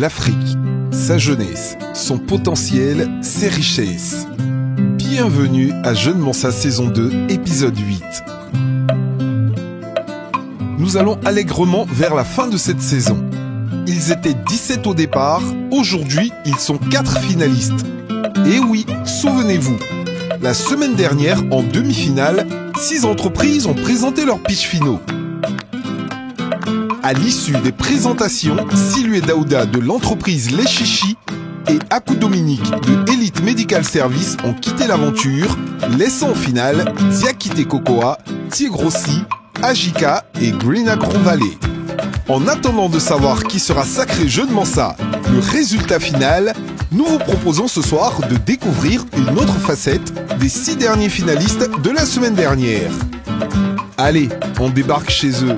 l'Afrique, sa jeunesse, son potentiel, ses richesses. Bienvenue à Jeune Mensa saison 2, épisode 8. Nous allons allègrement vers la fin de cette saison. Ils étaient 17 au départ, aujourd'hui ils sont 4 finalistes. Et oui, souvenez-vous, la semaine dernière, en demi-finale, 6 entreprises ont présenté leurs pitchs finaux. À l'issue des présentations, Silou et Daouda de l'entreprise Les Chichis et Akou Dominique de Elite Medical Service ont quitté l'aventure, laissant en finale Diakité Cocoa, Tigrossi, Ajika et Green Agro Valley. En attendant de savoir qui sera sacré Jeune Mensa, le résultat final, nous vous proposons ce soir de découvrir une autre facette des 6 derniers finalistes de la semaine dernière. Allez, on débarque chez eux.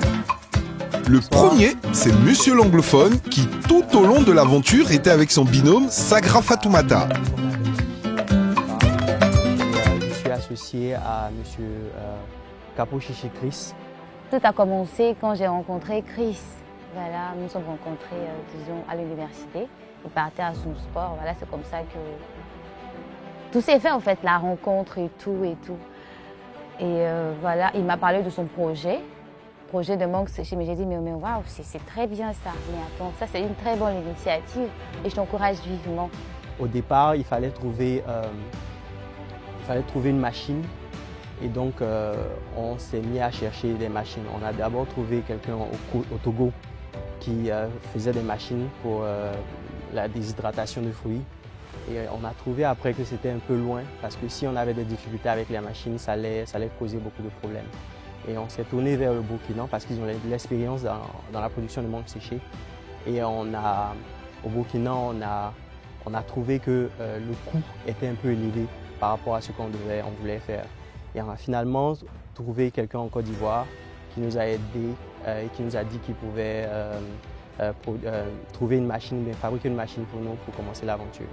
Le premier, c'est Monsieur l'anglophone qui, tout au long de l'aventure, était avec son binôme Sagra Fatoumata. Je suis associé à Monsieur Capo Chichi Chris. Tout a commencé quand j'ai rencontré Chris. Voilà, nous nous sommes rencontrés, disons, à l'université. Il partait à son sport. Voilà, c'est comme ça que tout s'est fait en fait, la rencontre et tout et tout. Et voilà, il m'a parlé de son projet de mangue séché, mais j'ai dit mais waouh, c'est très bien ça. Mais attends, ça c'est une très bonne initiative et je t'encourage vivement. Au départ, il fallait trouver une machine et donc on s'est mis à chercher des machines. On a d'abord trouvé quelqu'un au Togo qui faisait des machines pour la déshydratation de fruits. Et on a trouvé après que c'était un peu loin parce que si on avait des difficultés avec les machines, ça allait causer beaucoup de problèmes. Et on s'est tourné vers le Burkina parce qu'ils ont de l'expérience dans la production de mangue séchée. Et au Burkina, on a trouvé que le coût était un peu élevé par rapport à ce qu'on voulait faire. Et on a finalement trouvé quelqu'un en Côte d'Ivoire qui nous a aidés et qui nous a dit qu'il pouvait trouver une machine, fabriquer une machine pour nous pour commencer l'aventure.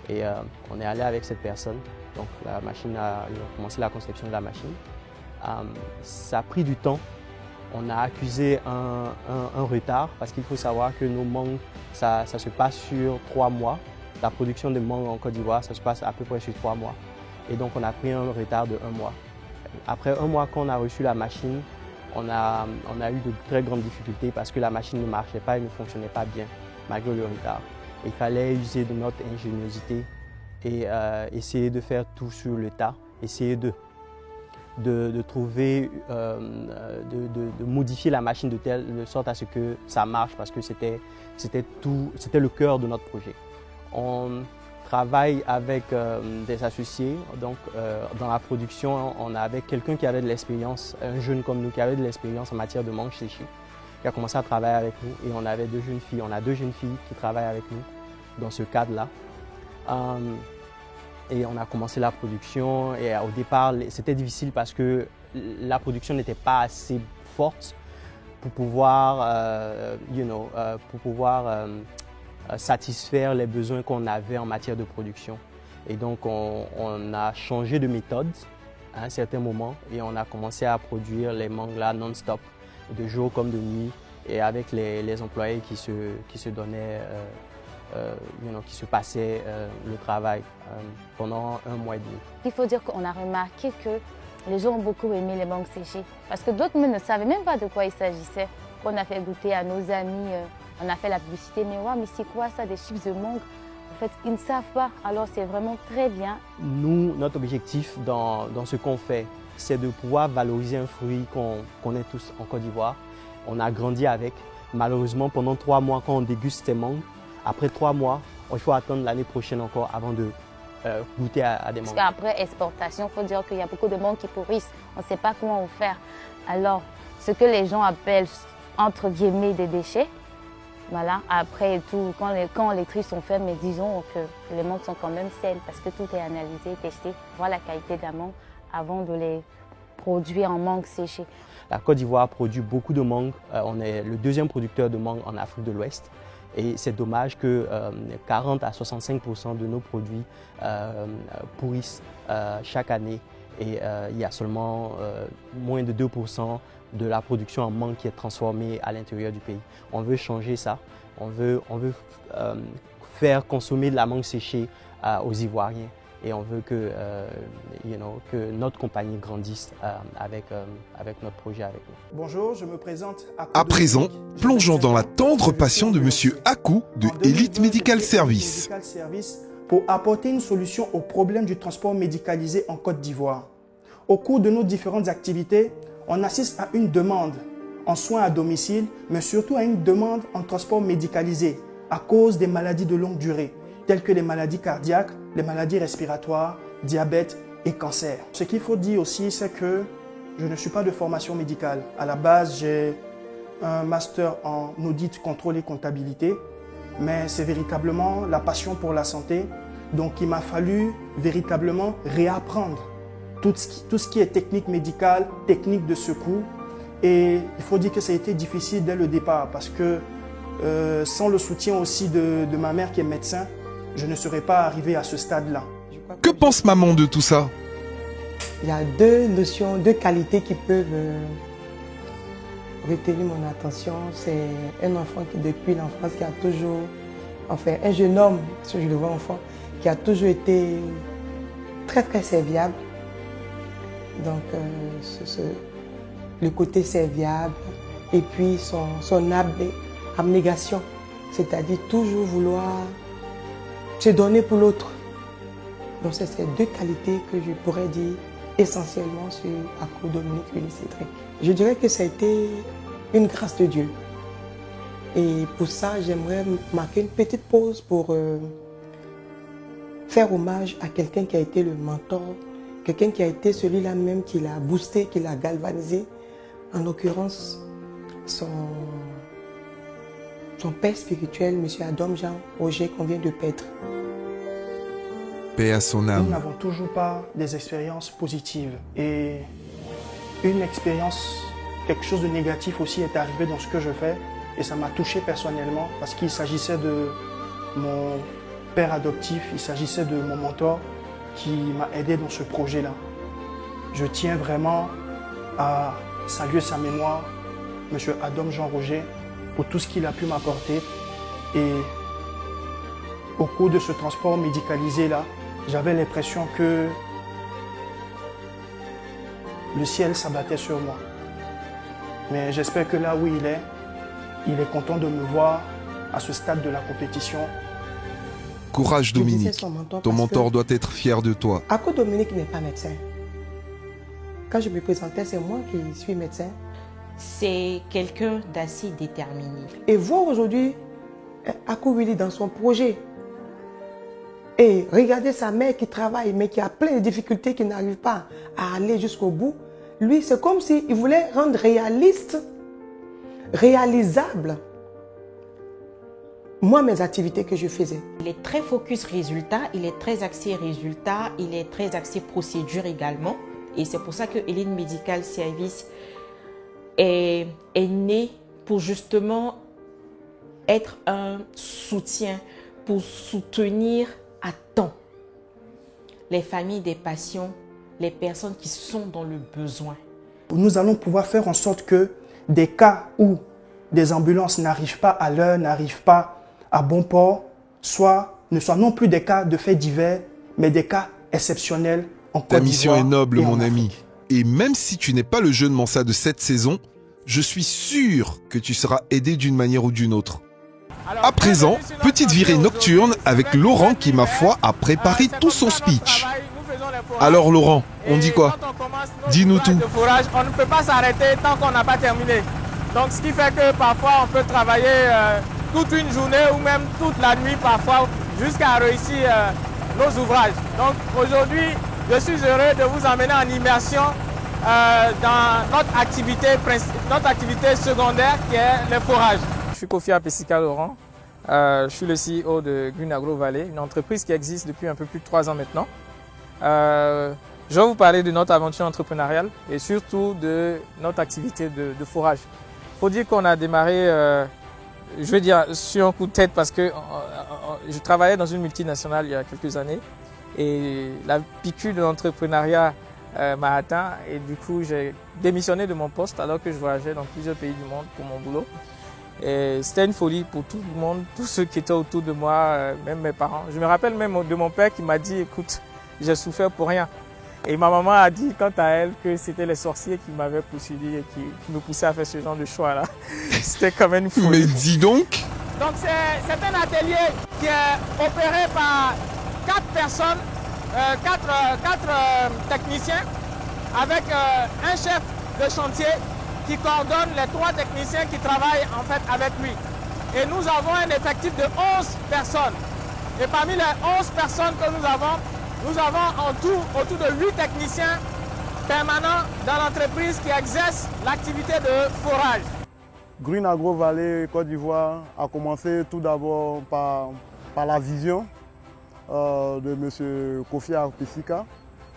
Et on est allé avec cette personne. Donc on a commencé la conception de la machine. Ça a pris du temps. On a accusé un retard parce qu'il faut savoir que nos mangues, ça se passe sur 3 mois. La production de mangues en Côte d'Ivoire, ça se passe à peu près sur 3 mois. Et donc on a pris un retard de 1 mois. Après 1 mois qu'on a reçu la machine, on a eu de très grandes difficultés parce que la machine ne marchait pas et ne fonctionnait pas bien malgré le retard. Il fallait user de notre ingéniosité et essayer de faire tout sur le tas, essayer de trouver, de modifier la machine de telle sorte à ce que ça marche parce que c'était le cœur de notre projet. On travaille avec des associés, donc dans la production, on avait quelqu'un qui avait de l'expérience, un jeune comme nous qui avait de l'expérience en matière de mangue séchée, qui a commencé à travailler avec nous et on avait 2 jeunes filles, on a 2 jeunes filles qui travaillent avec nous dans ce cadre-là. Et on a commencé la production et au départ, c'était difficile parce que la production n'était pas assez forte pour pouvoir, satisfaire les besoins qu'on avait en matière de production. Et donc, on a changé de méthode à un certain moment et on a commencé à produire les mangues là non-stop, de jour comme de nuit, et avec les employés qui se donnaient qui se passait le travail pendant 1 mois et demi. Il faut dire qu'on a remarqué que les gens ont beaucoup aimé les mangues séchées parce que d'autres ne savaient même pas de quoi il s'agissait. On a fait goûter à nos amis, on a fait la publicité, mais ouais, mais c'est quoi ça, des chips de mangue? En fait, ils ne savent pas, alors c'est vraiment très bien. Nous, notre objectif dans ce qu'on fait, c'est de pouvoir valoriser un fruit qu'on est tous en Côte d'Ivoire. On a grandi avec. Malheureusement, pendant 3 mois, quand on déguste ces mangues, après 3 mois, il faut attendre l'année prochaine encore avant de goûter à des mangues. Parce qu'après exportation, il faut dire qu'il y a beaucoup de mangues qui pourrissent. On ne sait pas comment faire. Alors, ce que les gens appellent, entre guillemets, des déchets, voilà, après tout, quand les tri sont faits, mais disons que les mangues sont quand même saines parce que tout est analysé, testé, voir la qualité de la mangue avant de les produire en mangue séchée. La Côte d'Ivoire produit beaucoup de mangues. On est le 2e producteur de mangue en Afrique de l'Ouest. Et c'est dommage que 40 à 65% de nos produits pourrissent chaque année. Et il y a seulement moins de 2% de la production en mangue qui est transformée à l'intérieur du pays. On veut changer ça. On veut faire consommer de la mangue séchée aux Ivoiriens. Et on veut que notre compagnie grandisse avec notre projet avec nous. Bonjour, je me présente À présent, plongeons dans la tendre passion de Monsieur Akou de Elite Medical Service. Pour apporter une solution au problème du transport médicalisé en Côte d'Ivoire. Au cours de nos différentes activités, on assiste à une demande en soins à domicile, mais surtout à une demande en transport médicalisé à cause des maladies de longue durée, telles que les maladies cardiaques, les maladies respiratoires, diabète et cancer. Ce qu'il faut dire aussi, c'est que je ne suis pas de formation médicale. À la base, j'ai un master en audit, contrôle et comptabilité, mais c'est véritablement la passion pour la santé. Donc, il m'a fallu véritablement réapprendre tout ce qui est technique médicale, technique de secours. Et il faut dire que ça a été difficile dès le départ parce que sans le soutien aussi de ma mère qui est médecin, je ne serais pas arrivé à ce stade-là. Que pense maman de tout ça? Il y a deux notions, deux qualités qui peuvent retenir mon attention. C'est un enfant qui, depuis l'enfance, qui a toujours, enfin, un jeune homme, si je le vois enfant, qui a toujours été très, très serviable. Donc, le côté serviable et puis son abnégation, c'est-à-dire toujours vouloir se donner pour l'autre. Donc, c'est ces deux qualités que je pourrais dire essentiellement sur Akou Dominique Willy Cédric. Je dirais que ça a été une grâce de Dieu. Et pour ça, j'aimerais marquer une petite pause pour faire hommage à quelqu'un qui a été le mentor, quelqu'un qui a été celui-là même qui l'a boosté, qui l'a galvanisé. En l'occurrence, son père spirituel, M. Adam Jean Roger, qu'on vient de perdre. Paix à son âme. Nous n'avons toujours pas des expériences positives. Et une expérience, quelque chose de négatif aussi est arrivé dans ce que je fais. Et ça m'a touché personnellement parce qu'il s'agissait de mon père adoptif, il s'agissait de mon mentor qui m'a aidé dans ce projet-là. Je tiens vraiment à saluer sa mémoire, M. Adam Jean Roger, pour tout ce qu'il a pu m'apporter. Et au cours de ce transport médicalisé-là, j'avais l'impression que le ciel s'abattait sur moi. Mais j'espère que là où il est content de me voir à ce stade de la compétition. Courage Dominique, ton mentor doit être fier de toi. Akou Dominique n'est pas médecin. Quand je me présentais, c'est moi qui suis médecin. C'est quelqu'un d'assez déterminé. Et voir aujourd'hui Akou Willy dans son projet et regarder sa mère qui travaille mais qui a plein de difficultés, qui n'arrive pas à aller jusqu'au bout, lui c'est comme s'il voulait rendre réaliste, réalisable, moi mes activités que je faisais. Il est très focus résultat, il est très axé résultat, il est très axé procédure également. Et c'est pour ça que Elite Medical Service est né pour justement être un soutien, pour soutenir à temps les familles des patients, les personnes qui sont dans le besoin. Nous allons pouvoir faire en sorte que des cas où des ambulances n'arrivent pas à l'heure, n'arrivent pas à bon port, ne soient non plus des cas de faits divers, mais des cas exceptionnels. Ta mission est noble, mon ami. Et même si tu n'es pas le jeune Mansa de cette saison, je suis sûr que tu seras aidé d'une manière ou d'une autre. À présent, petite virée nocturne avec Laurent qui, ma foi, a préparé tout son speech. Alors Laurent, on dit quoi? Dis-nous tout. On ne peut pas s'arrêter tant qu'on n'a pas terminé. Donc ce qui fait que parfois on peut travailler toute une journée ou même toute la nuit parfois jusqu'à réussir nos ouvrages. Donc aujourd'hui, je suis heureux de vous emmener en immersion dans notre activité secondaire qui est le forage. Je suis Kofi Apesika Laurent, je suis le CEO de Green Agro Valley, une entreprise qui existe depuis un peu plus de 3 ans maintenant. Je vais vous parler de notre aventure entrepreneuriale et surtout de notre activité de forage. Il faut dire qu'on a démarré, je vais dire sur un coup de tête parce que je travaillais dans une multinationale il y a quelques années et la piqûre de l'entrepreneuriat m'a atteint et du coup j'ai démissionné de mon poste alors que je voyageais dans plusieurs pays du monde pour mon boulot. C'était une folie pour tout le monde, tous ceux qui étaient autour de moi, même mes parents. Je me rappelle même de mon père qui m'a dit, écoute, j'ai souffert pour rien. Et ma maman a dit, quant à elle, que c'était les sorciers qui m'avaient poursuivi et qui me poussaient à faire ce genre de choix-là. C'était quand même une folie. Mais dis donc! Donc c'est un atelier qui est opéré par 4 personnes, 4 techniciens, avec un chef de chantier qui coordonne les 3 techniciens qui travaillent en fait avec lui. Et nous avons un effectif de 11 personnes. Et parmi les 11 personnes que nous avons en tout autour de 8 techniciens permanents dans l'entreprise qui exercent l'activité de forage. Green Agro Valley Côte d'Ivoire a commencé tout d'abord par la vision de M. Kofi Apesika,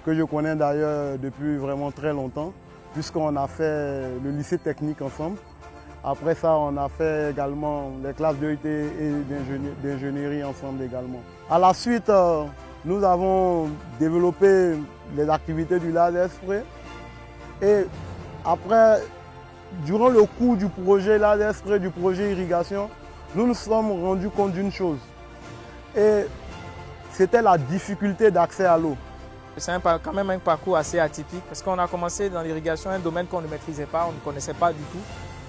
que je connais d'ailleurs depuis vraiment très longtemps, puisqu'on a fait le lycée technique ensemble. Après ça, on a fait également les classes d'EIT et d'ingénierie ensemble également. À la suite, nous avons développé les activités du laser spray. Et après, durant le cours du projet laser spray, du projet irrigation, nous nous sommes rendus compte d'une chose. Et c'était la difficulté d'accès à l'eau. C'est quand même un parcours assez atypique parce qu'on a commencé dans l'irrigation, un domaine qu'on ne maîtrisait pas, on ne connaissait pas du tout.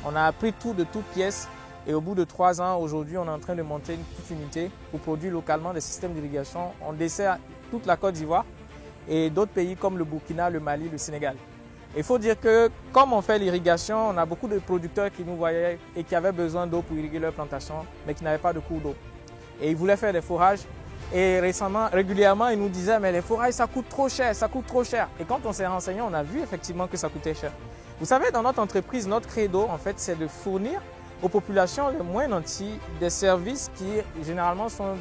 On a appris tout de toutes pièces et au bout de 3 ans, aujourd'hui, on est en train de monter une petite unité pour produire localement des systèmes d'irrigation. On dessert toute la Côte d'Ivoire et d'autres pays comme le Burkina, le Mali, le Sénégal. Il faut dire que comme on fait l'irrigation, on a beaucoup de producteurs qui nous voyaient et qui avaient besoin d'eau pour irriguer leurs plantations, mais qui n'avaient pas de cours d'eau. Et ils voulaient faire des forages. Et régulièrement, ils nous disaient, mais les forages, ça coûte trop cher, ça coûte trop cher. Et quand on s'est renseigné, on a vu effectivement que ça coûtait cher. Vous savez, dans notre entreprise, notre credo, en fait, c'est de fournir aux populations les moins nantis des services qui, généralement, sont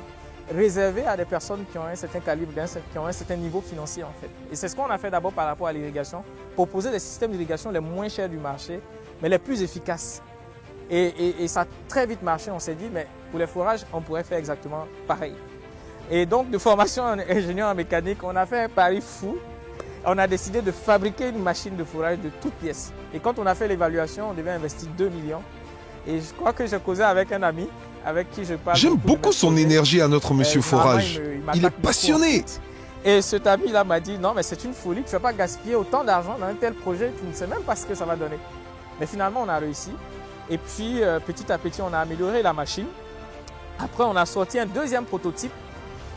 réservés à des personnes qui ont un certain calibre, qui ont un certain niveau financier, en fait. Et c'est ce qu'on a fait d'abord par rapport à l'irrigation, proposer des systèmes d'irrigation les moins chers du marché, mais les plus efficaces. Et ça a très vite marché. On s'est dit, mais pour les forages, on pourrait faire exactement pareil. Et donc, de formation en ingénieur en mécanique, on a fait un pari fou. On a décidé de fabriquer une machine de forage de toutes pièces. Et quand on a fait l'évaluation, on devait investir 2 millions. Et je crois que j'ai causé avec un ami avec qui je parle. J'aime beaucoup son énergie à notre monsieur Forage. Il est passionné. Et cet ami-là m'a dit, non, mais c'est une folie, tu ne vas pas gaspiller autant d'argent dans un tel projet, tu ne sais même pas ce que ça va donner. Mais finalement, on a réussi. Et puis, petit à petit, on a amélioré la machine. Après, on a sorti un deuxième prototype.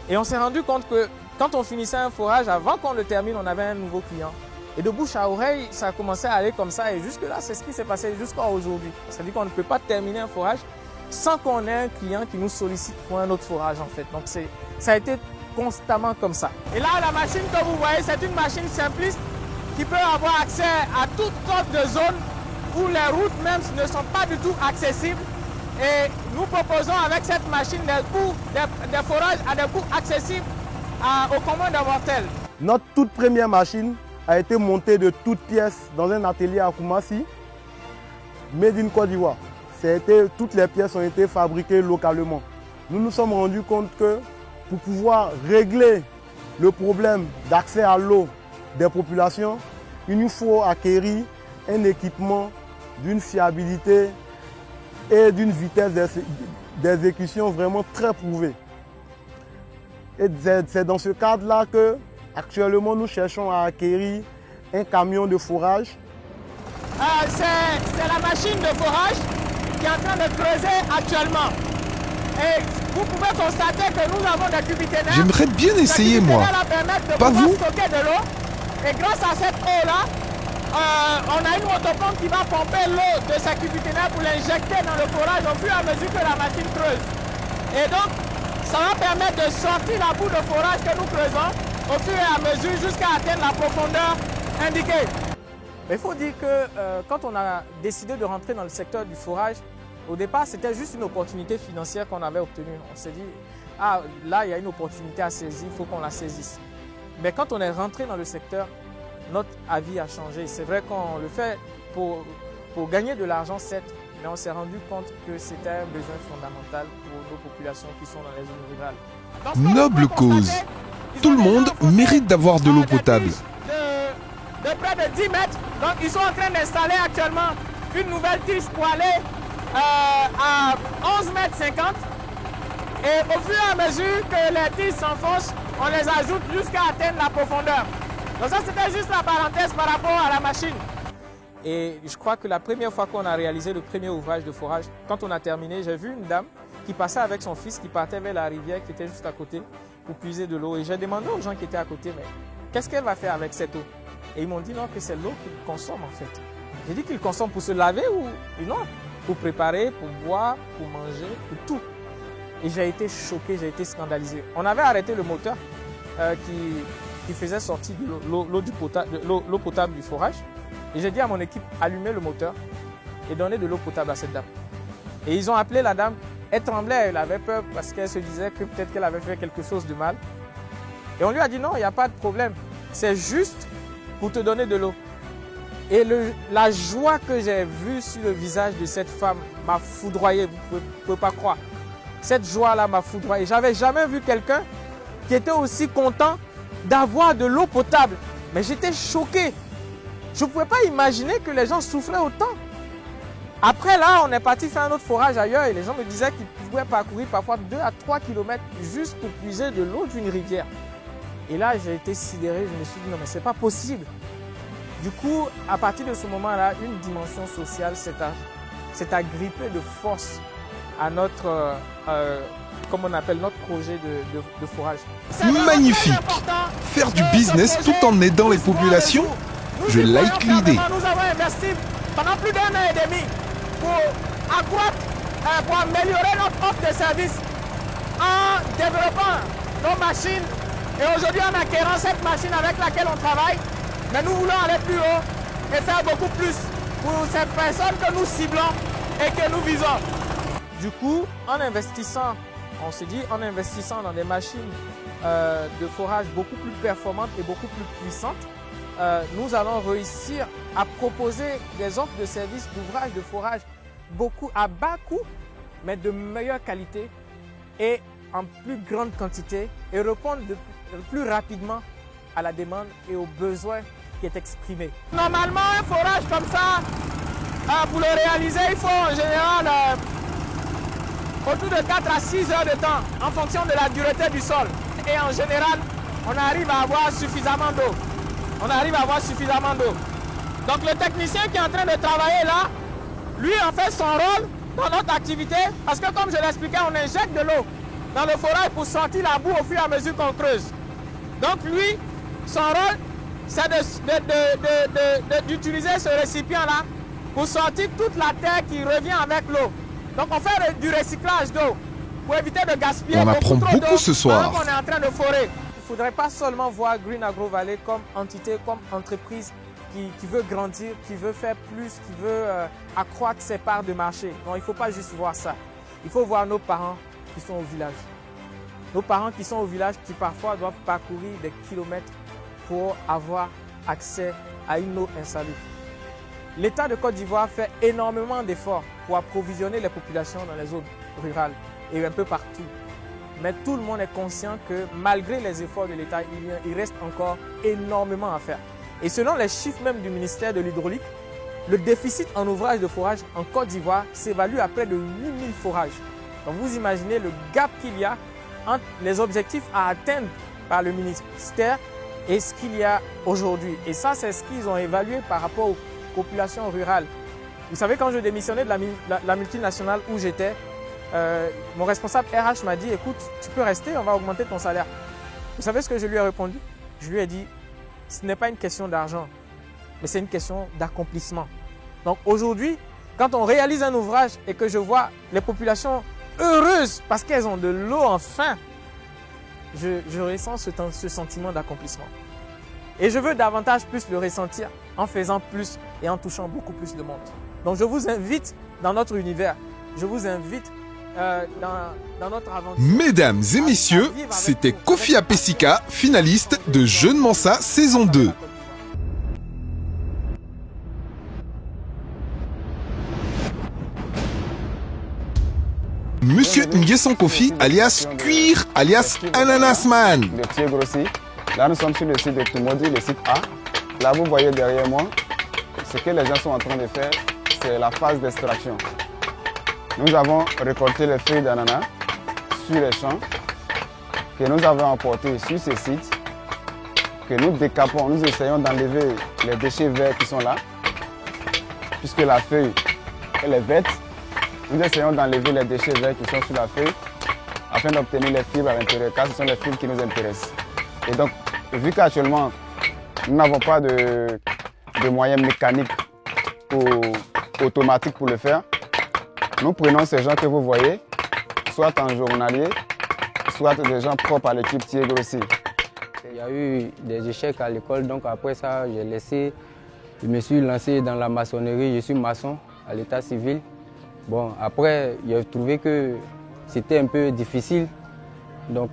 Et on s'est rendu compte que quand on finissait un forage, avant qu'on le termine, on avait un nouveau client. Et de bouche à oreille, ça a commencé à aller comme ça. Et jusque-là, c'est ce qui s'est passé jusqu'à aujourd'hui. C'est-à-dire qu'on ne peut pas terminer un forage sans qu'on ait un client qui nous sollicite pour un autre forage, en fait. Donc, ça a été constamment comme ça. Et là, la machine que vous voyez, c'est une machine simpliste qui peut avoir accès à toutes sortes de zones où les routes même ne sont pas du tout accessibles. Et nous proposons avec cette machine des forages à des coûts accessibles au commun des mortels. Notre toute première machine a été montée de toutes pièces dans un atelier à Koumassi, made in Côte d'Ivoire. Toutes les pièces ont été fabriquées localement. Nous nous sommes rendus compte que pour pouvoir régler le problème d'accès à l'eau des populations, il nous faut acquérir un équipement d'une fiabilité et d'une vitesse d'exécution vraiment très prouvée. Et c'est dans ce cadre-là que actuellement nous cherchons à acquérir un camion de forage. C'est la machine de forage qui est en train de creuser actuellement. Et vous pouvez constater que nous avons des cubiténaires. J'aimerais bien essayer, moi. Pas vous? Stocker de l'eau. Et grâce à cette eau-là, on a une motopompe qui va pomper l'eau de sa cubiténaire pour l'injecter dans le forage au fur et à mesure que la machine creuse. Et donc, ça va permettre de sortir la boue de forage que nous creusons au fur et à mesure jusqu'à atteindre la profondeur indiquée. Il faut dire que quand on a décidé de rentrer dans le secteur du forage, au départ, c'était juste une opportunité financière qu'on avait obtenue. On s'est dit, ah, là, il y a une opportunité à saisir, il faut qu'on la saisisse. Mais quand on est rentré dans le secteur, notre avis a changé. C'est vrai qu'on le fait pour gagner de l'argent, certes, mais on s'est rendu compte que c'était un besoin fondamental pour nos populations qui sont dans les zones rurales. Noble cause. Tout le monde mérite d'avoir de l'eau potable. De près de 10 mètres. Donc ils sont en train d'installer actuellement une nouvelle tige pour aller à 11,50 m. Et au fur et à mesure que les tiges s'enfoncent, on les ajoute jusqu'à atteindre la profondeur. Donc ça, c'était juste la parenthèse par rapport à la machine. Et je crois que la première fois qu'on a réalisé le premier ouvrage de forage, quand on a terminé, j'ai vu une dame qui passait avec son fils, qui partait vers la rivière qui était juste à côté pour puiser de l'eau. Et j'ai demandé aux gens qui étaient à côté, mais qu'est-ce qu'elle va faire avec cette eau? Et ils m'ont dit non, que c'est l'eau qu'ils consomment en fait. J'ai dit qu'ils consomment pour se laver ou non, pour préparer, pour boire, pour manger, pour tout. Et j'ai été choqué, j'ai été scandalisé. On avait arrêté le moteur qui faisait sortir l'eau potable du forage. Et j'ai dit à mon équipe, allumez le moteur et donnez de l'eau potable à cette dame. Et ils ont appelé la dame, elle tremblait, elle avait peur parce qu'elle se disait que peut-être qu'elle avait fait quelque chose de mal. Et on lui a dit non, il n'y a pas de problème, c'est juste pour te donner de l'eau. Et la joie que j'ai vue sur le visage de cette femme m'a foudroyé, vous ne pouvez pas croire. Cette joie-là m'a foudroyé. Je n'avais jamais vu quelqu'un qui était aussi content d'avoir de l'eau potable. Mais j'étais choqué. Je ne pouvais pas imaginer que les gens souffraient autant. Après là, on est parti faire un autre forage ailleurs et les gens me disaient qu'ils pouvaient parcourir parfois 2 à 3 km juste pour puiser de l'eau d'une rivière. Et là, j'ai été sidéré, je me suis dit non mais c'est pas possible. Du coup, à partir de ce moment-là, une dimension sociale s'est agrippée de force à notre, comme on appelle, notre projet de forage. Magnifique! Faire du business tout en aidant les populations, je like l'idée. Nous avons investi pendant plus d'1 an et demi pour accroître, pour améliorer notre offre de service en développant nos machines. Et aujourd'hui, en acquérant cette machine avec laquelle on travaille, mais nous voulons aller plus haut et faire beaucoup plus pour ces personnes que nous ciblons et que nous visons. Du coup, en investissant, on s'est dit, en investissant dans des machines de forage beaucoup plus performantes et beaucoup plus puissantes, nous allons réussir à proposer des offres de services d'ouvrage de forage beaucoup à bas coût, mais de meilleure qualité et en plus grande quantité et répondre plus rapidement à la demande et aux besoins qui est exprimé. Normalement, un forage comme ça, pour le réaliser, il faut en général autour de 4 à 6 heures de temps en fonction de la dureté du sol. Et en général, on arrive à avoir suffisamment d'eau. Donc le technicien qui est en train de travailler là, lui en fait son rôle dans notre activité parce que comme je l'expliquais, on injecte de l'eau dans le forage pour sortir la boue au fur et à mesure qu'on creuse. Donc lui, son rôle, c'est d'utiliser ce récipient-là pour sortir toute la terre qui revient avec l'eau. Donc on fait du recyclage d'eau pour éviter de gaspiller. On apprend beaucoup ce soir. On est en train de forer. Il ne faudrait pas seulement voir Green Agro Valley comme entité, comme entreprise qui veut grandir, qui veut faire plus, qui veut accroître ses parts de marché. Non, il ne faut pas juste voir ça. Il faut voir nos parents qui sont au village. Nos parents qui sont au village qui parfois doivent parcourir des kilomètres pour avoir accès à une eau insalubre. L'État de Côte d'Ivoire fait énormément d'efforts pour approvisionner les populations dans les zones rurales et un peu partout. Mais tout le monde est conscient que malgré les efforts de l'État, il reste encore énormément à faire. Et selon les chiffres même du ministère de l'Hydraulique, le déficit en ouvrage de forage en Côte d'Ivoire s'évalue à près de 8000 forages. Donc vous imaginez le gap qu'il y a entre les objectifs à atteindre par le ministère et ce qu'il y a aujourd'hui. Et ça, c'est ce qu'ils ont évalué par rapport aux populations rurales. Vous savez, quand je démissionnais de la multinationale où j'étais, mon responsable RH m'a dit, écoute, tu peux rester, on va augmenter ton salaire. Vous savez ce que je lui ai répondu? Je lui ai dit, ce n'est pas une question d'argent, mais c'est une question d'accomplissement. Donc aujourd'hui, quand on réalise un ouvrage et que je vois les populations heureuses parce qu'elles ont de l'eau enfin, je ressens ce sentiment d'accomplissement. Et je veux davantage plus le ressentir en faisant plus et en touchant beaucoup plus de monde. Donc je vous invite dans notre univers, je vous invite dans notre aventure. Mesdames et messieurs, c'était Kofi Apesika, finaliste de Jeune Mansa saison 2. Monsieur Nguesson Kofi, alias Cuir, alias Ananasman. Le pied grossi. Là, nous sommes sur le site de Tumodi, le site A. Là, vous voyez derrière moi, ce que les gens sont en train de faire, c'est la phase d'extraction. nous avons récolté les feuilles d'ananas sur les champs que nous avons emportés sur ces sites, que nous décapons, nous essayons d'enlever les déchets verts qui sont là, puisque la feuille elle est verte. Nous essayons d'enlever les déchets verts qui sont sur la feuille afin d'obtenir les fibres à l'intérieur, car ce sont les fibres qui nous intéressent. Et donc, vu qu'actuellement, nous n'avons pas de moyens mécaniques ou automatiques pour le faire, nous prenons ces gens que vous voyez, soit en journalier, soit des gens propres à l'équipe Tiegro aussi. Il y a eu des échecs à l'école, donc après ça, je me suis lancé dans la maçonnerie. Je suis maçon à l'état civil. Bon, après, j'ai trouvé que c'était un peu difficile, donc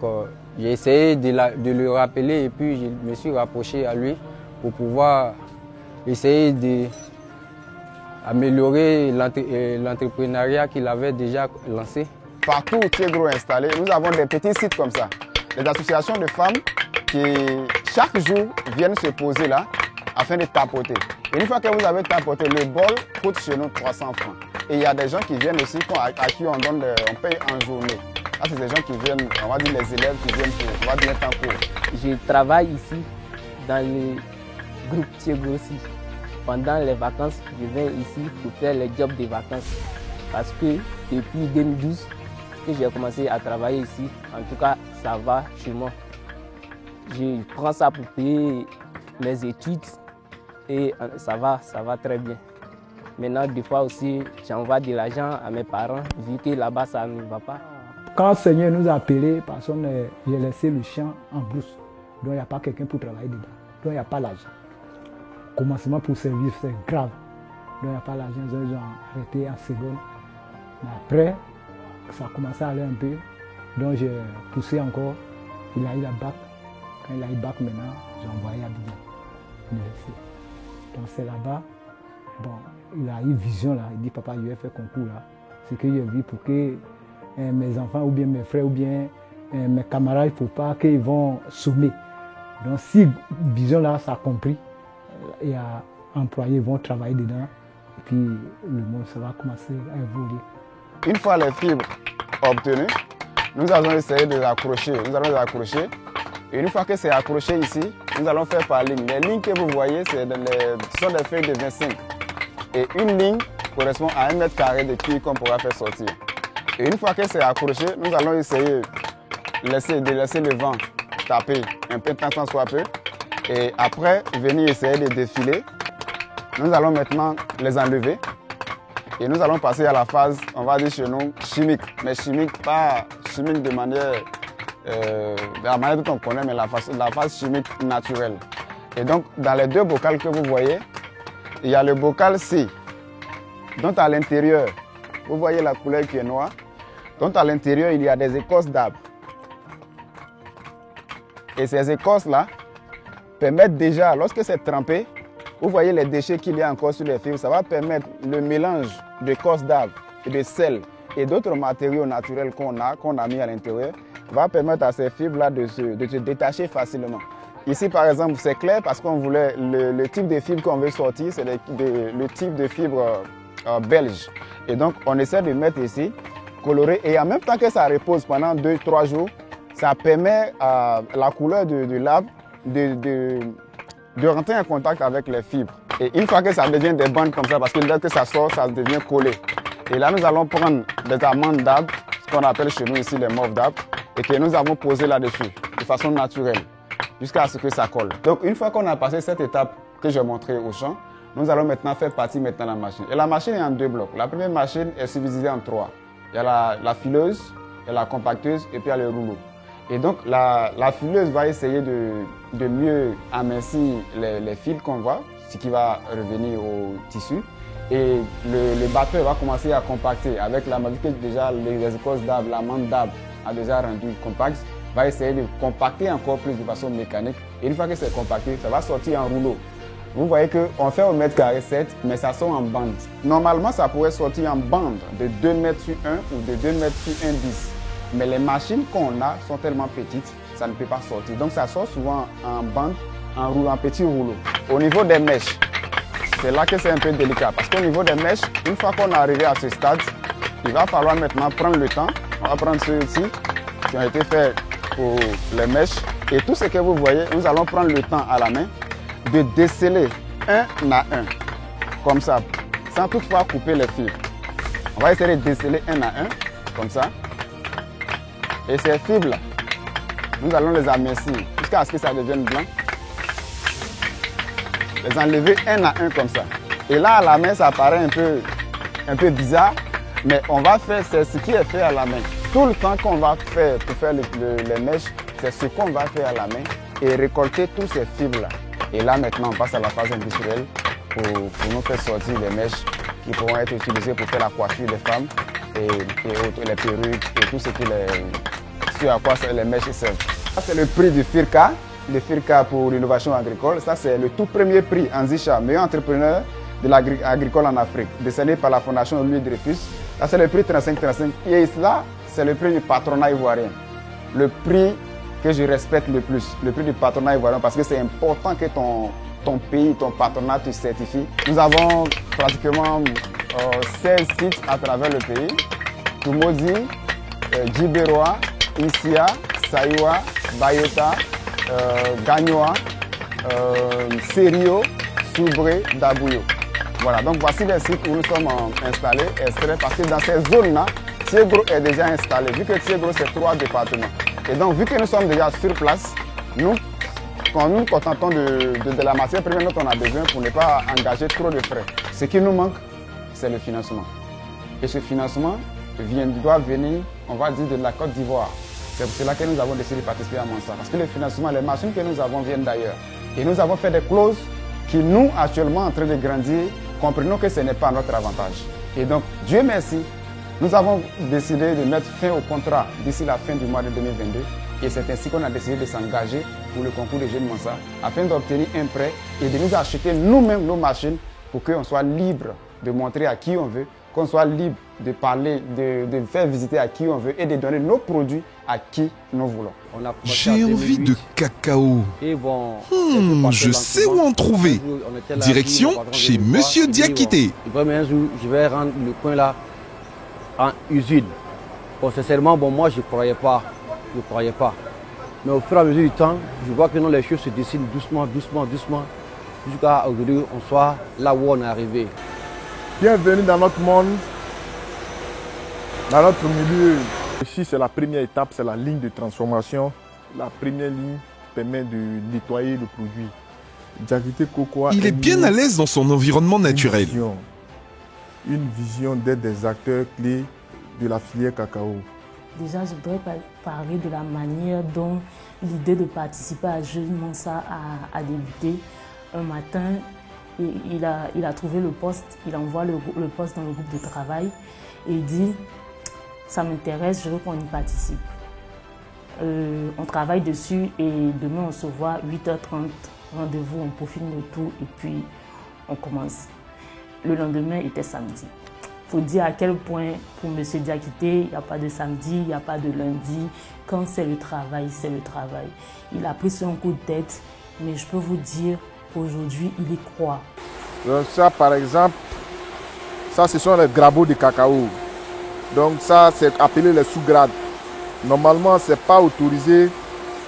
j'ai essayé de le rappeler et puis je me suis rapproché à lui pour pouvoir essayer d'améliorer l'entrepreneuriat qu'il avait déjà lancé. Partout où Tiegro est installé, nous avons des petits sites comme ça. Des associations de femmes qui, chaque jour, viennent se poser là afin de tapoter. Et une fois que vous avez tapoté, le bol coûte chez nous 300 francs. Et il y a des gens qui viennent aussi, à qui on paye en journée. Là, c'est des gens qui viennent, on va dire les élèves qui viennent pour, on va dire, être en cours. Je travaille ici dans le groupe Tiegro aussi. Pendant les vacances, je viens ici pour faire les jobs de vacances. Parce que depuis 2012 que j'ai commencé à travailler ici, en tout cas, ça va chez moi. Je prends ça pour payer mes études et ça va très bien. Maintenant, des fois aussi, j'envoie de l'argent à mes parents, vu que là-bas, ça ne va pas. Quand le Seigneur nous a appelés, parce que j'ai laissé le champ en brousse, donc il n'y a pas quelqu'un pour travailler dedans, donc il n'y a pas l'argent. Commencement pour servir, c'est grave. Donc il n'y a pas l'argent, ils ont arrêté en seconde. Mais après, ça a commencé à aller un peu, donc j'ai poussé encore, il a eu la bac. Quand il a eu le bac maintenant, j'ai envoyé à l'université. Donc c'est là-bas, bon, il a eu vision là, il dit papa, je vais faire concours là. C'est que j'ai vu pour que mes enfants ou bien mes frères ou bien mes camarades, il ne faut pas qu'ils vont sommer. Donc si vision là, ça a compris, il y a employés vont travailler dedans et puis le monde ça va commencer à évoluer. Une fois les fibres obtenues, nous allons essayer de les accrocher. Nous allons les accrocher. Et une fois que c'est accroché ici, nous allons faire par ligne. Les lignes que vous voyez, ce sont des feuilles de 25. Et une ligne correspond à 1 mètre carré de cuir qu'on pourra faire sortir. Et une fois que c'est accroché, nous allons essayer de laisser le vent taper un peu tant soit peu. Et après, venir essayer de défiler. Nous allons maintenant les enlever. Et nous allons passer à la phase, on va dire chez nous, chimique. Mais chimique, pas chimique de la manière dont on connaît, mais la phase chimique naturelle. Et donc, dans les deux bocals que vous voyez, il y a le bocal C, dont à l'intérieur, vous voyez la couleur qui est noire, dont à l'intérieur, il y a des écorces d'arbres. Et ces écorces-là permettent déjà, lorsque c'est trempé, vous voyez les déchets qu'il y a encore sur les fibres, ça va permettre le mélange d'écorces d'arbres et de sel et d'autres matériaux naturels qu'on a mis à l'intérieur, va permettre à ces fibres-là de se détacher facilement. Ici, par exemple, c'est clair parce qu'on voulait, le type de fibre qu'on veut sortir, c'est le type de fibre belge. Et donc, on essaie de mettre ici, coloré, et en même temps que ça repose pendant 2-3 jours, ça permet à la couleur de l'arbre de rentrer en contact avec les fibres. Et une fois que ça devient des bandes comme ça, parce que dès que ça sort, ça devient collé. Et là, nous allons prendre des amandes d'arbres, ce qu'on appelle chez nous ici les morves d'arbres, et que nous avons posé là-dessus, de façon naturelle, jusqu'à ce que ça colle. Donc, une fois qu'on a passé cette étape que j'ai montrée au champ, nous allons maintenant faire partie de la machine. Et la machine est en 2 blocs. La première machine est subdivisée en 3. Il y a la fileuse, il y a la compacteuse, et puis il y a le rouleau. Et donc, la fileuse va essayer de mieux amincir les fils qu'on voit, ce qui va revenir au tissu. Et le batteur va commencer à compacter avec la mesure que déjà les écorces d'arbres, l'amande d'arbre a déjà rendu compact, va essayer de compacter encore plus de façon mécanique. Et une fois que c'est compacté, ça va sortir en rouleau. Vous voyez qu'on fait au mètre carré 7, mais ça sort en bande. Normalement, ça pourrait sortir en bande de 2 mètres sur 1 ou de 2 mètres sur 1,10. Mais les machines qu'on a sont tellement petites, ça ne peut pas sortir. Donc ça sort souvent en bande, en petit rouleau. Au niveau des mèches, c'est là que c'est un peu délicat. Parce qu'au niveau des mèches, une fois qu'on est arrivé à ce stade, il va falloir maintenant prendre le temps. On va prendre ceux-ci qui ont été faits pour les mèches. Et tout ce que vous voyez, nous allons prendre le temps à la main de déceler un à un, comme ça, sans toutefois couper les fils. On va essayer de déceler un à un, comme ça. Et ces fibres-là, nous allons les amincir jusqu'à ce que ça devienne blanc. Les enlever un à un comme ça. Et là, à la main, ça paraît un peu bizarre, mais on va faire, c'est ce qui est fait à la main. Tout le temps qu'on va faire pour faire les mèches, c'est ce qu'on va faire à la main et récolter tous ces fibres-là. Et là, maintenant, on passe à la phase industrielle pour nous faire sortir les mèches qui pourront être utilisées pour faire la coiffure des femmes et les perruques et tout ce à quoi les mèches servent. Ça, c'est le prix du FIRCA, le FIRCA pour l'innovation agricole. Ça, c'est le tout premier prix en Zicha, meilleur entrepreneur de l'agricole en Afrique, décerné par la Fondation Louis Dreyfus. Ça, c'est le prix 35-35. Et là, c'est le prix du patronat ivoirien. Le prix que je respecte le plus, le prix du patronat ivoirien, parce que c'est important que ton pays, ton patronat te certifie. Nous avons pratiquement 16 sites à travers le pays. Toumoudi, Djiberoa, Issia, Saïwa, Bayota, Gagnoa, Serio, Soubré, Dabouyo. Voilà, donc voici les sites où nous sommes installés, extraits, parce que dans ces zones-là, Tiegro est déjà installé. Vu que Tiegro, c'est 3 départements. Et donc, vu que nous sommes déjà sur place, quand nous nous contentons de la matière première dont on a besoin pour ne pas engager trop de frais. Ce qui nous manque, c'est le financement. Et ce financement doit venir, on va dire, de la Côte d'Ivoire. C'est pour cela que nous avons décidé de participer à Monsa. Parce que le financement, les machines que nous avons viennent d'ailleurs. Et nous avons fait des clauses qui, nous, actuellement, en train de grandir, comprenons que ce n'est pas notre avantage. Et donc, Dieu merci, nous avons décidé de mettre fin au contrat d'ici la fin du mois de 2022. Et c'est ainsi qu'on a décidé de s'engager pour le concours de jeunes Monsa, afin d'obtenir un prêt et de nous acheter nous-mêmes nos machines pour qu'on soit libre de montrer à qui on veut, qu'on soit libre de parler, de faire visiter à qui on veut et de donner nos produits à qui nous voulons. J'ai envie de cacao. Je sais où en trouver. Direction chez Monsieur Diakité. Un jour, je vais rendre le coin là en usine. Bon, sincèrement, moi je ne croyais pas. Mais au fur et à mesure du temps, je vois que les choses se dessinent doucement, jusqu'à aujourd'hui, on soit là où on est arrivé. Bienvenue dans notre monde, dans notre milieu. Ici, c'est la première étape, c'est la ligne de transformation. La première ligne permet de nettoyer le produit. Diakité Cocoa. Il est bien à l'aise dans son environnement naturel. Une vision d'être des acteurs clés de la filière cacao. Déjà, je voudrais parler de la manière dont l'idée de participer à Jeunes Monsa a débuté. Un matin, il a trouvé le poste, il envoie le poste dans le groupe de travail et il dit « ça m'intéresse, je veux qu'on y participe ». On travaille dessus et demain on se voit 8h30, rendez-vous, on peaufine le tout et puis on commence. Le lendemain était samedi. Il faut dire à quel point pour M. Diakité, il n'y a pas de samedi, il n'y a pas de lundi. Quand c'est le travail, c'est le travail. Il a pris son coup de tête, mais je peux vous dire qu'aujourd'hui, il y croit. Donc ça, par exemple, ça, ce sont les grabots de cacao. Donc ça, c'est appelé les sous-grades. Normalement, ce n'est pas autorisé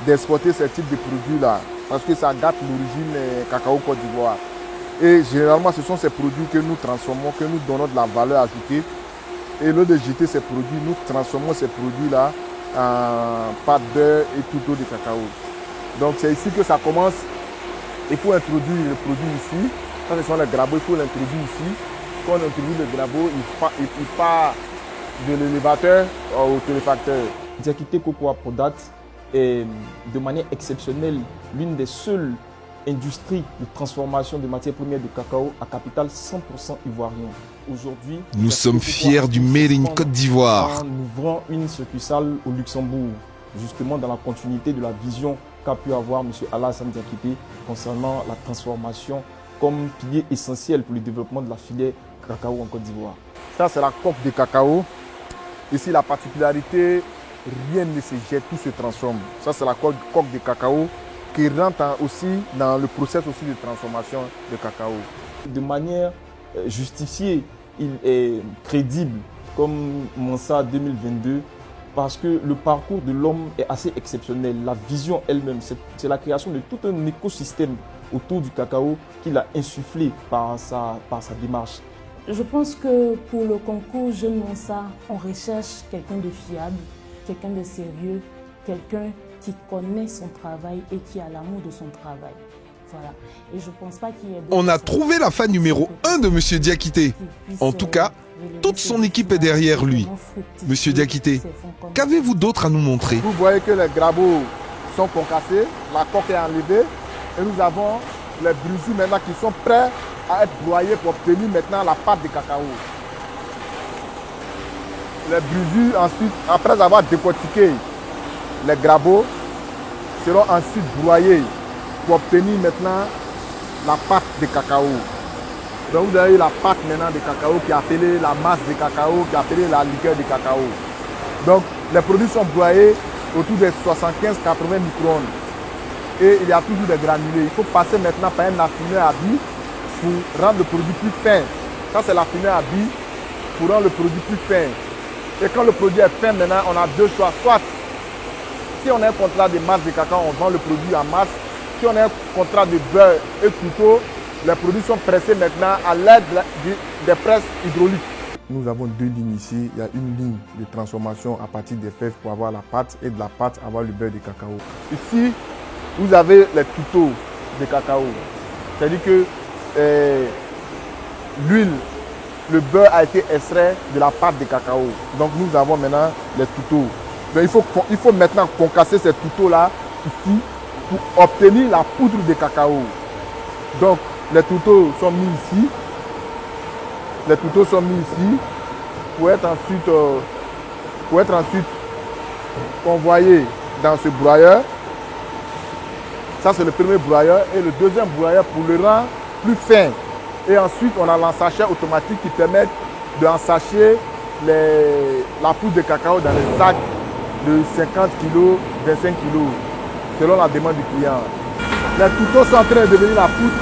d'exporter ce type de produits-là, parce que ça gâte l'origine cacao Côte d'Ivoire. Et généralement, ce sont ces produits que nous transformons, que nous donnons de la valeur ajoutée. Et au lieu de jeter ces produits, nous transformons ces produits-là en pâte beurre et tout autre de cacao. Donc c'est ici que ça commence. Il faut introduire le produit ici. Ça, ce sont les grabots, il faut l'introduire ici. Quand on introduit le grabot, il part de l'élévateur au téléfacteur. Diakité Cocoa Product est de manière exceptionnelle l'une des seules industrie de transformation de matières premières de cacao à capital 100% ivoirien. Aujourd'hui, nous sommes fiers du Made in Côte d'Ivoire. Nous ouvrons une succursale au Luxembourg, justement dans la continuité de la vision qu'a pu avoir M. Alassane Diakité concernant la transformation comme pilier essentiel pour le développement de la filière cacao en Côte d'Ivoire. Ça, c'est la coque de cacao. Ici, la particularité, rien ne se jette, tout se transforme. Ça, c'est la coque de cacao qui rentre aussi dans le processus aussi de transformation de cacao. De manière justifiée, il est crédible comme Mansa 2022 parce que le parcours de l'homme est assez exceptionnel. La vision elle-même, c'est la création de tout un écosystème autour du cacao qu'il a insufflé par sa démarche. Je pense que pour le concours Jeune Mansa, on recherche quelqu'un de fiable, quelqu'un de sérieux, quelqu'un qui connaît son travail et qui a l'amour de son travail. Voilà. Et je pense pas qu'il y ait... On a trouvé la fan numéro 1 de Monsieur Diakité. En tout cas, toute son équipe est derrière lui. Monsieur Diakité, qu'avez-vous d'autre à nous montrer? Vous voyez que les grabots sont concassés, la coque est enlevée et nous avons les brusus maintenant qui sont prêts à être broyés pour obtenir maintenant la pâte de cacao. Les brusus ensuite, après avoir décortiqué les grabots, seront ensuite broyés pour obtenir maintenant la pâte de cacao. Donc vous avez la pâte maintenant de cacao qui est appelée la masse de cacao, qui est appelée la liqueur de cacao. Donc les produits sont broyés autour de 75-80 microns. Et il y a toujours des granulés. Il faut passer maintenant par un affineur à billes pour rendre le produit plus fin. Ça c'est l'affineur à billes pour rendre le produit plus fin. Et quand le produit est fin maintenant, on a deux choix. Soit si on a un contrat de masse de cacao, on vend le produit en masse. Si on a un contrat de beurre et couteau, les produits sont pressés maintenant à l'aide des presses hydrauliques. Nous avons deux lignes ici. Il y a une ligne de transformation à partir des fèves pour avoir la pâte et de la pâte avoir le beurre de cacao. Ici, vous avez les tutos de cacao. C'est-à-dire que l'huile, le beurre a été extrait de la pâte de cacao. Donc nous avons maintenant les tutos. Donc, il faut maintenant concasser ces tutos-là ici pour obtenir la poudre de cacao. Donc les tutos sont mis ici. Les tutos sont mis ici pour être ensuite convoyés dans ce broyeur. Ça c'est le premier broyeur et le deuxième broyeur pour le rendre plus fin. Et ensuite on a l'ensachet automatique qui permet d'ensacher la poudre de cacao dans les sacs de 50 kg, 25 kg, selon la demande du client. Les tutos sont en train de devenir la poudre.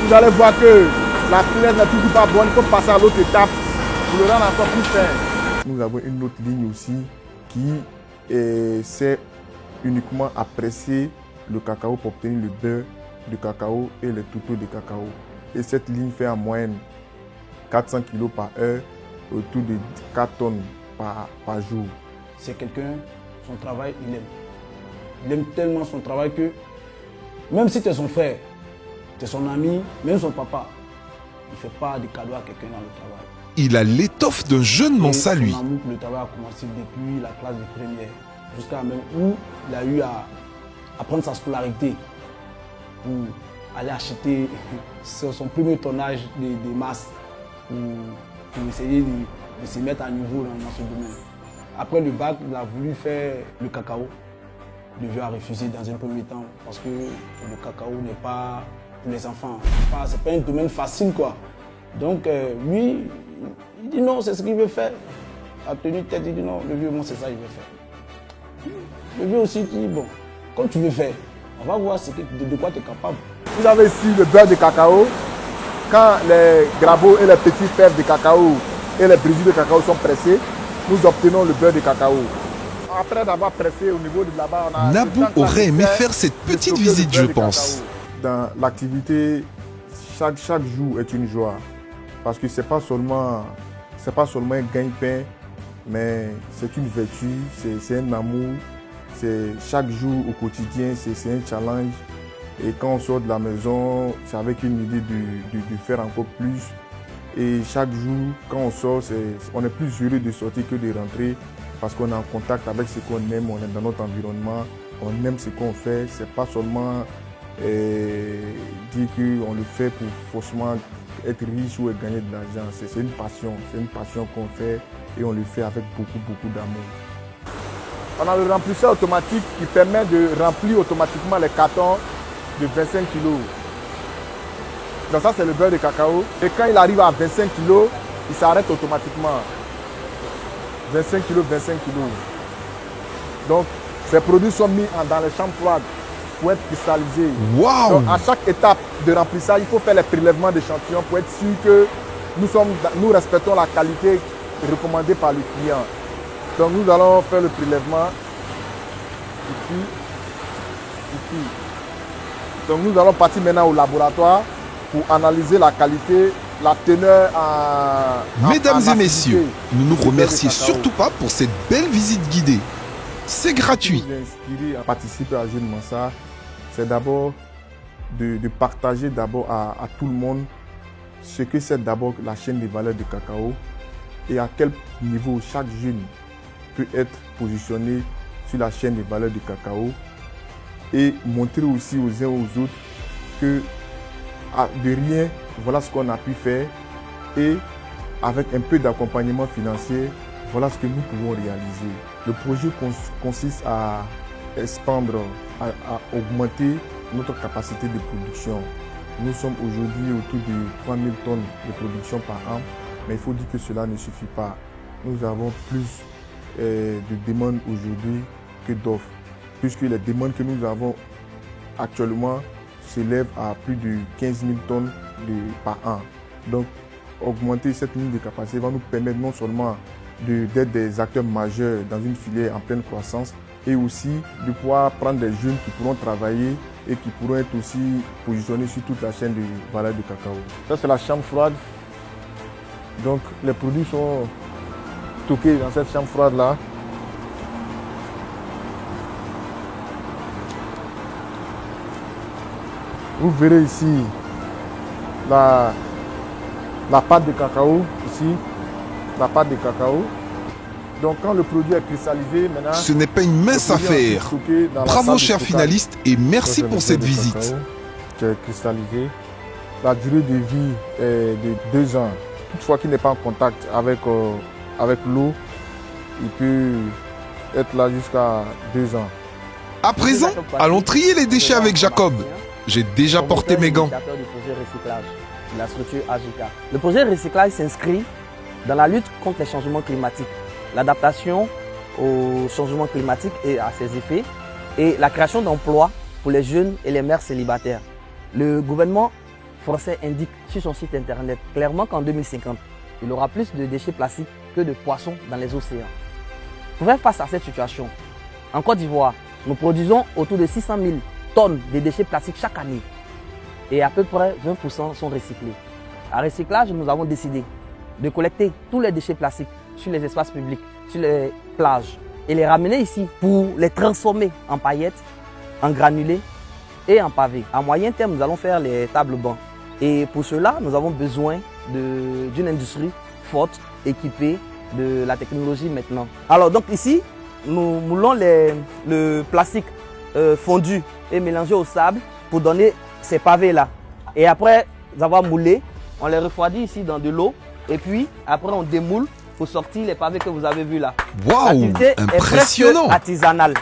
Vous allez voir que la finesse n'est toujours pas bonne, il faut passer à l'autre étape pour le rendre encore plus fin. Nous avons une autre ligne aussi qui sert uniquement à presser le cacao pour obtenir le beurre de cacao et les tutos de cacao. Et cette ligne fait en moyenne 400 kg par heure, autour de 4 tonnes par jour. C'est quelqu'un, son travail, il aime. Il aime tellement son travail que même si tu es son frère, tu es son ami, même son papa, il ne fait pas de cadeaux à quelqu'un dans le travail. Il a l'étoffe d'un jeune Mansa, lui. Son amour pour le travail a commencé depuis la classe de première, jusqu'à même où il a eu à prendre sa scolarité pour aller acheter son premier tonnage de masse pour essayer de se mettre à niveau dans ce domaine. Après le bac, il a voulu faire le cacao. Le vieux a refusé dans un premier temps parce que le cacao n'est pas pour les enfants. C'est pas un domaine facile, quoi. Donc lui, il dit non, c'est ce qu'il veut faire. Il a tenu tête, il dit non, le vieux, moi c'est ça qu'il veut faire. Le vieux aussi dit bon, comme tu veux faire, on va voir de quoi tu es capable. Vous avez ici le beurre de cacao. Quand les grabots et les petits fèves de cacao et les brisures de cacao sont pressés, nous obtenons le beurre de cacao. Après d'avoir pressé au niveau de là-bas, on a... Nabou aurait aimé faire cette petite visite, je pense. Dans l'activité, chaque jour est une joie. Parce que ce n'est pas seulement un gagne-pain, mais c'est une vertu, c'est un amour. Chaque jour au quotidien, c'est un challenge. Et quand on sort de la maison, c'est avec une idée de faire encore plus. Et chaque jour, quand on sort, on est plus heureux de sortir que de rentrer parce qu'on est en contact avec ce qu'on aime, on est dans notre environnement, on aime ce qu'on fait. Ce n'est pas seulement dire qu'on le fait pour forcément être riche ou gagner de l'argent. C'est une passion qu'on fait et on le fait avec beaucoup d'amour. On a le remplisseur automatique qui permet de remplir automatiquement les cartons de 25 kg. Donc ça c'est le beurre de cacao. Et quand il arrive à 25 kg, il s'arrête automatiquement. 25 kg, 25 kg. Donc ces produits sont mis dans les chambres froides pour être cristallisés. Wow. Donc à chaque étape de remplissage, il faut faire les prélèvements d'échantillons pour être sûr que nous respectons la qualité recommandée par le client. Donc nous allons faire le prélèvement ici. Donc nous allons partir maintenant au laboratoire pour analyser la qualité, la teneur en Mesdames et acidité. messieurs, ne nous remerciez surtout pas pour cette belle visite guidée. C'est gratuit. Ce qui nous a inspiré à participer à Jeune Mansa, c'est d'abord de partager d'abord à tout le monde ce que c'est d'abord la chaîne des valeurs de cacao et à quel niveau chaque jeune peut être positionné sur la chaîne des valeurs de cacao et montrer aussi aux uns aux autres que de rien, voilà ce qu'on a pu faire et avec un peu d'accompagnement financier, voilà ce que nous pouvons réaliser. Le projet consiste à expandre, à augmenter notre capacité de production. Nous sommes aujourd'hui autour de 3000 tonnes de production par an, mais il faut dire que cela ne suffit pas. Nous avons plus de demandes aujourd'hui que d'offres, puisque les demandes que nous avons actuellement s'élèvent à plus de 15 000 tonnes par an. Donc, augmenter cette ligne de capacité va nous permettre non seulement d'être des acteurs majeurs dans une filière en pleine croissance, et aussi de pouvoir prendre des jeunes qui pourront travailler et qui pourront être aussi positionnés sur toute la chaîne de valeur du cacao. Ça, c'est la chambre froide. Donc, les produits sont stockés dans cette chambre froide-là. Vous verrez ici la pâte de cacao, ici, la pâte de cacao. Donc quand le produit est cristallisé, maintenant... Ce n'est pas une mince affaire. Bravo chers finalistes et merci pour cette visite. Qui est cristallisé. La durée de vie est de 2 ans. Toutefois qu'il n'est pas en contact avec l'eau, il peut être là jusqu'à 2 ans. À présent, allons trier les déchets avec Jacob. J'ai déjà porté mes gants. Du projet recyclage de la structure AGK. Le projet recyclage s'inscrit dans la lutte contre les changements climatiques, l'adaptation au changement climatique et à ses effets, et la création d'emplois pour les jeunes et les mères célibataires. Le gouvernement français indique sur son site internet clairement qu'en 2050, il y aura plus de déchets plastiques que de poissons dans les océans. Pour faire face à cette situation, en Côte d'Ivoire, nous produisons autour de 600 000 tonnes de déchets plastiques chaque année et à peu près 20% sont recyclés. À recyclage, nous avons décidé de collecter tous les déchets plastiques sur les espaces publics, sur les plages et les ramener ici pour les transformer en paillettes, en granulés et en pavés. À moyen terme, nous allons faire les tables bancs. Et pour cela, nous avons besoin d'une industrie forte, équipée de la technologie maintenant. Alors donc ici, nous moulons le plastique fondu et mélangé au sable pour donner ces pavés-là. Et après avoir moulé, on les refroidit ici dans de l'eau et puis après on démoule pour sortir les pavés que vous avez vus là. Waouh, l'activité impressionnant. est presque artisanale.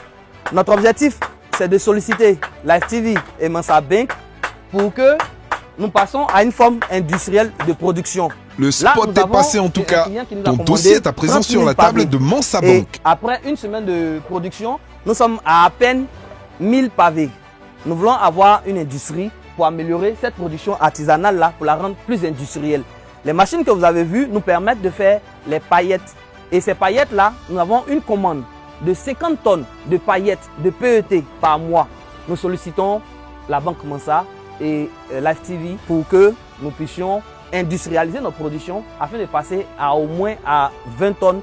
Notre objectif, c'est de solliciter Life TV et Mansa Bank pour que nous passons à une forme industrielle de production. Le spot est passé en tout cas. Ton dossier est à présent sur la table de Mansa Bank. Et après une semaine de production, nous sommes à peine 1000 pavés. Nous voulons avoir une industrie pour améliorer cette production artisanale-là, pour la rendre plus industrielle. Les machines que vous avez vues nous permettent de faire les paillettes. Et ces paillettes-là, nous avons une commande de 50 tonnes de paillettes de PET par mois. Nous sollicitons la Banque Mansa et Life TV pour que nous puissions industrialiser notre production afin de passer à au moins à 20 tonnes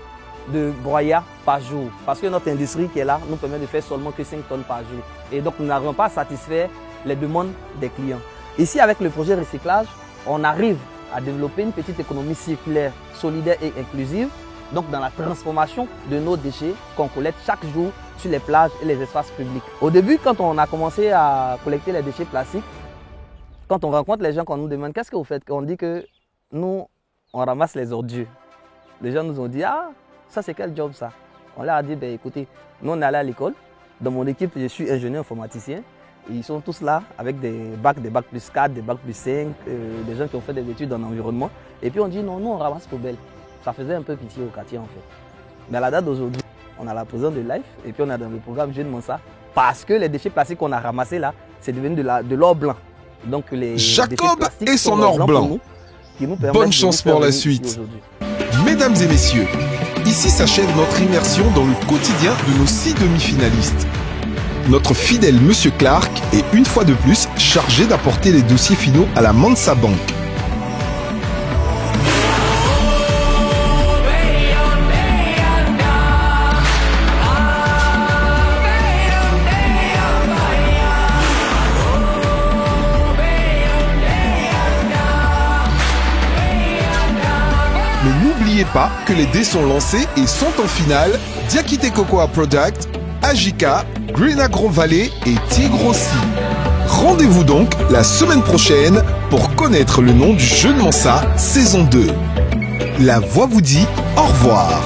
de broyat par jour. Parce que notre industrie qui est là nous permet de faire seulement que 5 tonnes par jour. Et donc nous n'arrivons pas à satisfaire les demandes des clients. Ici avec le projet recyclage, on arrive à développer une petite économie circulaire, solidaire et inclusive. Donc dans la transformation de nos déchets qu'on collecte chaque jour sur les plages et les espaces publics. Au début, quand on a commencé à collecter les déchets plastiques, quand on rencontre les gens, qu'on nous demande qu'est-ce que vous faites, on dit que nous, on ramasse les ordures. Les gens nous ont dit, ah, ça c'est quel job ça? On leur a dit, ben, écoutez, nous on est allé à l'école. Dans mon équipe, je suis ingénieur informaticien. Et ils sont tous là avec des bacs plus 4, des bacs plus 5, des gens qui ont fait des études en environnement. Et puis on dit, non, nous on ramasse poubelle. Ça faisait un peu pitié au quartier en fait. Mais à la date d'aujourd'hui, on a la présence de Life et puis on a dans le programme Jeune Mansa parce que les déchets plastiques qu'on a ramassés là, c'est devenu de l'or blanc. Donc les Jacob et son or blanc. qui nous permettent Bonne de chance nous faire pour la venir ici suite. aujourd'hui. Mesdames et messieurs, ici s'achève notre immersion dans le quotidien de nos 6 demi-finalistes. Notre fidèle Monsieur Clark est une fois de plus chargé d'apporter les dossiers finaux à la Mansa Bank. Mais n'oubliez pas que les dés sont lancés et sont en finale Diakité Cocoa Product, Ajika, Green Agro Valley et Tigrossi. Rendez-vous donc la semaine prochaine pour connaître le nom du jeu de Mansa saison 2. La voix vous dit au revoir.